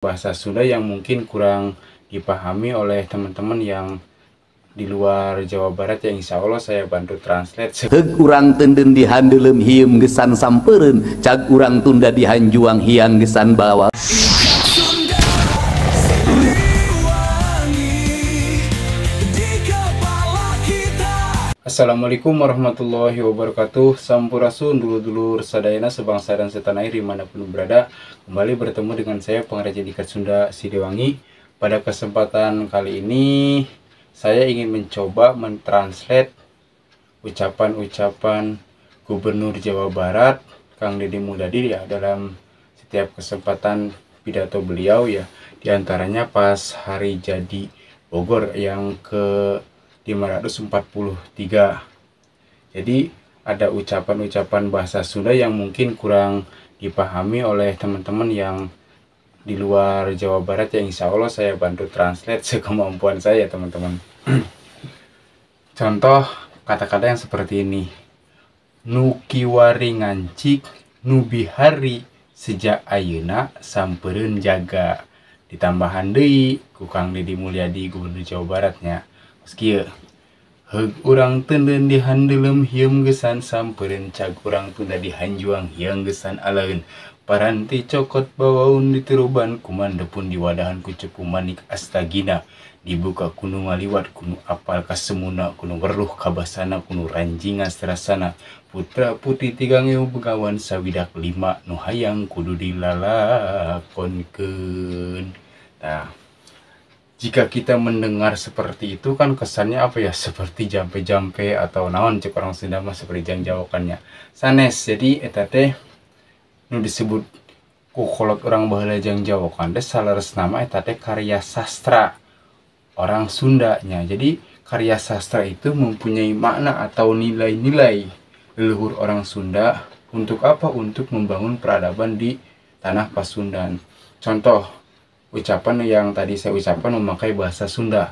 bahasa Sunda yang mungkin kurang dipahami oleh teman-teman yang di luar Jawa Barat, yang insya Allah saya bantu translate. Heg urang tenden di handelem hiem gesan sampeureun, cag urang Tunda di hanjuang hiang gesan bawa. Assalamualaikum warahmatullahi wabarakatuh. Sampurasun dulur-dulur sadayana sebangsa dan setanah air dimanapun berada. Kembali bertemu dengan saya pengrajin ikat Sunda Siliwangi. Pada kesempatan kali ini saya ingin mencoba mentranslate ucapan-ucapan Gubernur Jawa Barat Kang Deddy Mulyadi ya, dalam setiap kesempatan pidato beliau ya, diantaranya pas hari jadi Bogor yang ke 543. Jadi ada ucapan-ucapan bahasa Sunda yang mungkin kurang dipahami oleh teman-teman yang di luar Jawa Barat, yang insya Allah saya bantu translate sekemampuan saya teman-teman. Contoh kata-kata yang seperti ini: nu kiwari ngancik nu bihari sejak ayeuna sampereun jaga. Ditambahan deui ku Kang Deddy Mulyadi Gubernur Jawa Baratnya. Meski heg urang tenden di handelem hieum gesan sampereun, cag urang Tunda di hanjuang hiang gesan alaeun. Paranti cokot bawaun ditiruban kumanda pun diwadahan ku cepu manik astagina. Dibuka kuno ngaliwat kuno apal kasemuna kuno weruh kabasana kuno ranjingan serasana. Putra putih tigang ewu begawan sawidak lima nu hayang kudu dilalakonkeun. Nah, jika kita mendengar seperti itu kan kesannya apa ya, seperti jampe-jampe atau naon cek orang Sunda mah, seperti jangjawakannya sanes. Jadi eta teh nu disebut ku kolot orang baheula jangjawakan teh saleres nama eta teh karya sastra orang Sundanya. Jadi karya sastra itu mempunyai makna atau nilai-nilai leluhur orang Sunda. Untuk apa? Untuk membangun peradaban di tanah Pasundan. Contoh ucapan yang tadi saya ucapkan memakai bahasa Sunda.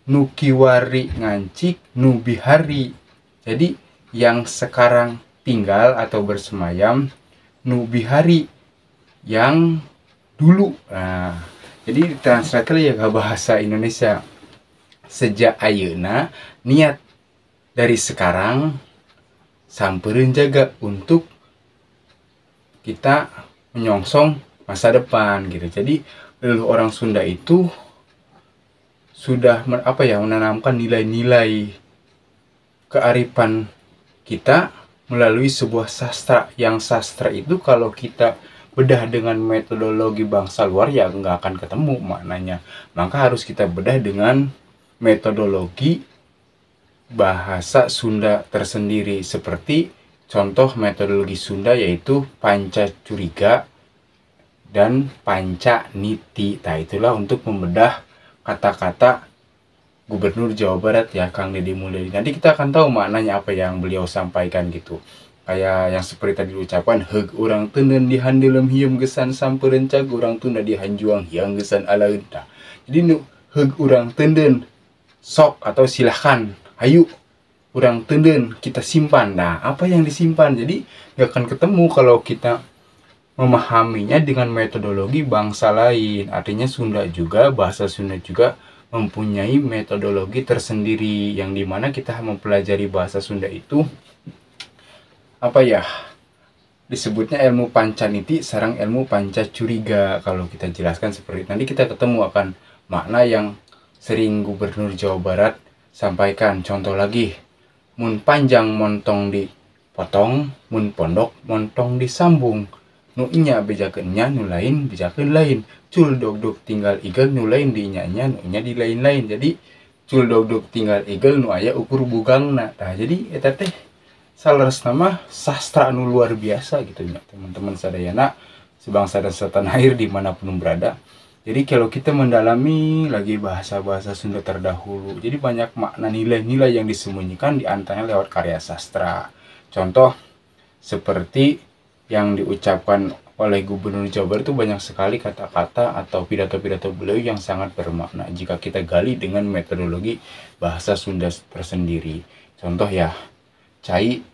Nu kiwari ngancik nu bihari. Jadi yang sekarang tinggal atau bersemayam, nu bihari yang dulu. Nah, jadi translate ya ke bahasa Indonesia. Sejak ayeuna, niat dari sekarang sampereun jaga, untuk kita menyongsong masa depan gitu. Jadi orang Sunda itu sudah menanamkan nilai-nilai kearifan kita melalui sebuah sastra. Yang sastra itu kalau kita bedah dengan metodologi bangsa luar ya nggak akan ketemu maknanya. Maka harus kita bedah dengan metodologi bahasa Sunda tersendiri. Seperti contoh metodologi Sunda yaitu Pancacuriga dan Pancaniti. Nah, itulah untuk membedah kata-kata Gubernur Jawa Barat ya, Kang Deddy Mulyadi. Nanti kita akan tahu maknanya apa yang beliau sampaikan gitu. Kayak yang seperti tadi diucapkan, heg urang tenden di handelem hieum gesan sampereun, cag urang Tunda di hanjuang hiang gesan alaeun. Nah, jadi heg urang tenden, sok atau silahkan, hayu urang tenden kita simpan. Nah, apa yang disimpan? Jadi gak akan ketemu kalau kita memahaminya dengan metodologi bangsa lain. Artinya Sunda juga, bahasa Sunda juga mempunyai metodologi tersendiri, yang dimana kita mempelajari bahasa Sunda itu disebutnya ilmu Pancaniti sarang ilmu Pancacuriga. Kalau kita jelaskan seperti itu, nanti kita ketemu akan makna yang sering Gubernur Jawa Barat sampaikan. Contoh lagi, mun panjang montong dipotong, mun pondok montong disambung. Nu inya bejakeunnya nu lain bejakeun lain. Cul dog tinggal igel nu lain di inya-nya nu inya di lain-lain. Jadi cul dog tinggal igel nu aya ukur bugangna. Nah, jadi eta teh saleres nama sastra nu luar biasa gitu ya teman-teman sadayana sebangsa dan setanah air dimanapun berada. Jadi kalau kita mendalami lagi bahasa-bahasa Sunda terdahulu, jadi banyak makna nilai-nilai yang disembunyikan di antaranya lewat karya sastra. Contoh seperti yang diucapkan oleh Gubernur Jawa Barat itu banyak sekali kata-kata atau pidato-pidato beliau yang sangat bermakna jika kita gali dengan metodologi bahasa Sunda tersendiri. Contoh ya, cai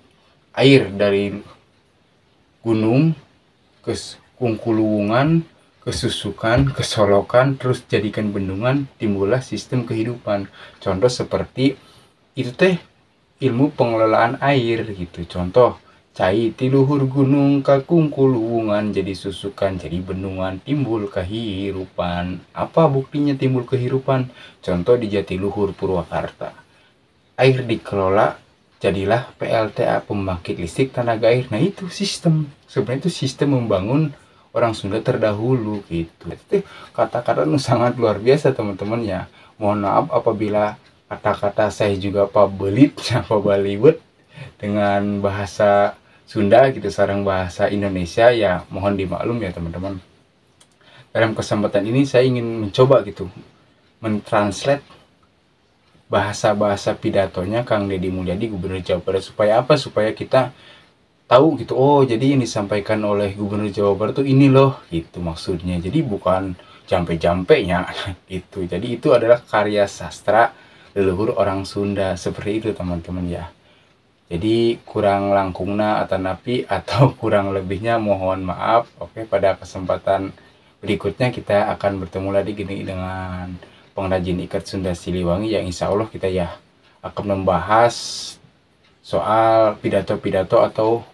air dari gunung ke Kungkuluwungan kesusukan, kesolokan, terus jadikan bendungan, timbullah sistem kehidupan. Contoh seperti itu teh ilmu pengelolaan air gitu. Contoh, cai ti luhur gunung kakungkul hubungan jadi susukan, jadi bendungan, timbul kehidupan. Apa buktinya timbul kehidupan? Contoh di Jatiluhur Purwakarta. Air dikelola, jadilah PLTA, pembangkit listrik tenaga air. Nah itu sistem, sebenarnya itu sistem membangun orang Sunda terdahulu gitu. Itu kata-kata sangat luar biasa teman-teman ya. Mohon maaf apabila kata-kata saya juga pabelit, pabaliwet dengan bahasa Sunda gitu, sareng bahasa Indonesia ya, mohon dimaklum ya teman-teman. Dalam kesempatan ini saya ingin mencoba gitu mentranslate bahasa-bahasa pidatonya Kang Deddy Mulyadi, Gubernur Jawa Barat, supaya apa? Supaya kita tahu gitu, oh jadi yang disampaikan oleh Gubernur Jawa Barat tuh ini loh gitu maksudnya. Jadi bukan jampe-jampenya gitu. Jadi itu adalah karya sastra leluhur orang Sunda, seperti itu teman-teman ya. Jadi kurang langkungna atau napi atau kurang lebihnya mohon maaf. Oke, pada kesempatan berikutnya kita akan bertemu lagi gini dengan pengrajin ikat Sunda Siliwangi yang insya Allah kita ya akan membahas soal pidato-pidato atau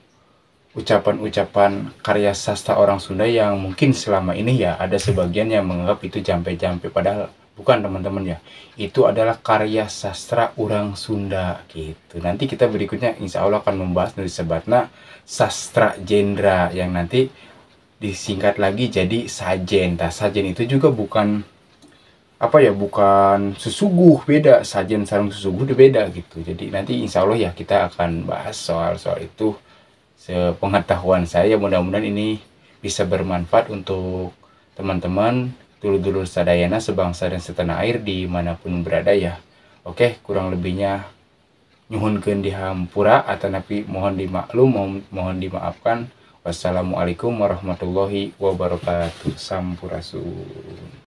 ucapan-ucapan karya sastra orang Sunda yang mungkin selama ini ya ada sebagian yang menganggap itu jampe-jampe, padahal bukan teman-teman ya, itu adalah karya sastra orang Sunda gitu. Nanti kita berikutnya insya Allah akan membahas dari sebatna sastra jendra yang nanti disingkat lagi jadi sajen. Nah, sajen itu juga bukan apa ya, bukan sesuguh, beda. Sajen sareng sesuguh itu beda gitu. Jadi nanti insya Allah ya kita akan bahas soal itu. Sepengetahuan saya, mudah-mudahan ini bisa bermanfaat untuk teman-teman dulur-dulur sadayana sebangsa dan setanah air dimanapun berada ya. Oke, kurang lebihnya nyuhunkeun dihampura atau napi mohon dimaklum, mohon dimaafkan. Wassalamualaikum warahmatullahi wabarakatuh. Sampurasun.